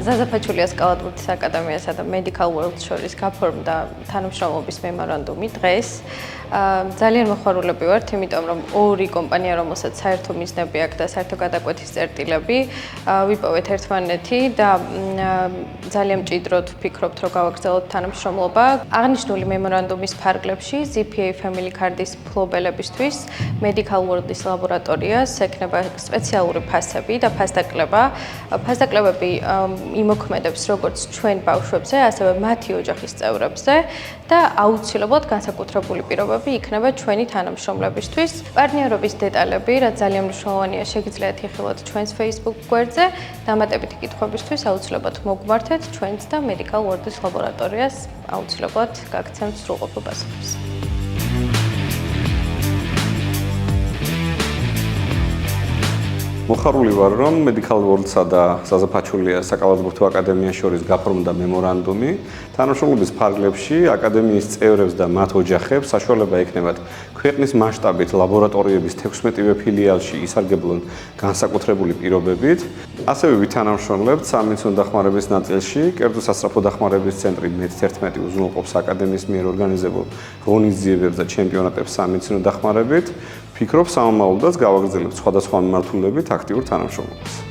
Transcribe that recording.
ზაზაფაჩულიას კალათბურთის აკადემიასა და Medical World შორის გაფორმდა თანამშრომლობის მემორანდუმი დღეს. ძალიან მოხარულები ვართ, იმიტომ რომ ორი კომპანია, რომელსაც საერთო მიზნები აქვს და საერთო გადაკვეთის წერტილები, ვიპოვეთ ერთმანეთი და ძალიან მჭიდროდ ვფიქრობთ, რომ გავაგრძელოთ თანამშრომლობა. აღნიშნული მემორანდუმის ფარგლებში ZPA Family Card-ის მფლობელებისთვის Medical World-ის ლაბორატორიას ექნება სპეციალური ფასები და ფასდაკლება. ფასდაკლებები იმოქმედებს როგორც ჩვენ ბავშვებზე, ასევე მათი ოჯახის წევრებზე და აუცილებლად განსაკუთრებული პირობები იქნება ჩვენი თანამშრომლებისთვის. პარტნიორობის დეტალები, რაც ძალიან მნიშვნელოვანია, შეგიძლიათ იხილოთ ჩვენს Facebook გვერდზე. დამატებითი კითხვებისთვის აუცილებლად მოგვმართეთ ჩვენს და Medical World-ის ლაბორატორიას, აუცილებლად გაგცემთ სრულყოფილ პასუხებს. მოხარული ვარ, რომ Medical World-სა და ზაზაფაჩულიას საკალათბურთო აკადემიას შორის გაფორმდა მემორანდუმი. თანამშრომლობის ფარგლებში აკადემიის წევრებს და მათ ოჯახებს საშუალება ექნებათ ქვეყნის მასშტაბით ლაბორატორიების 16-ვე ფილიალში ისარგებლონ განსაკუთრებული პირობებით. ასევე ვითანამშრომლებთ სამინისტრო დახმარების ნაწილში, კერძო სასწრაფო დახმარების ცენტრი მე-11 უზრუნველყოფს აკადემიის მიერ ორგანიზებულ ღონისძიებებს და ჩემპიონატებს სამინისტრო დახმარებით. ფიქრობ, სამომავლოდაც გავაგრძელებთ სხვადასხვა მიმართულებით აქტიურ თანამშრომლობას.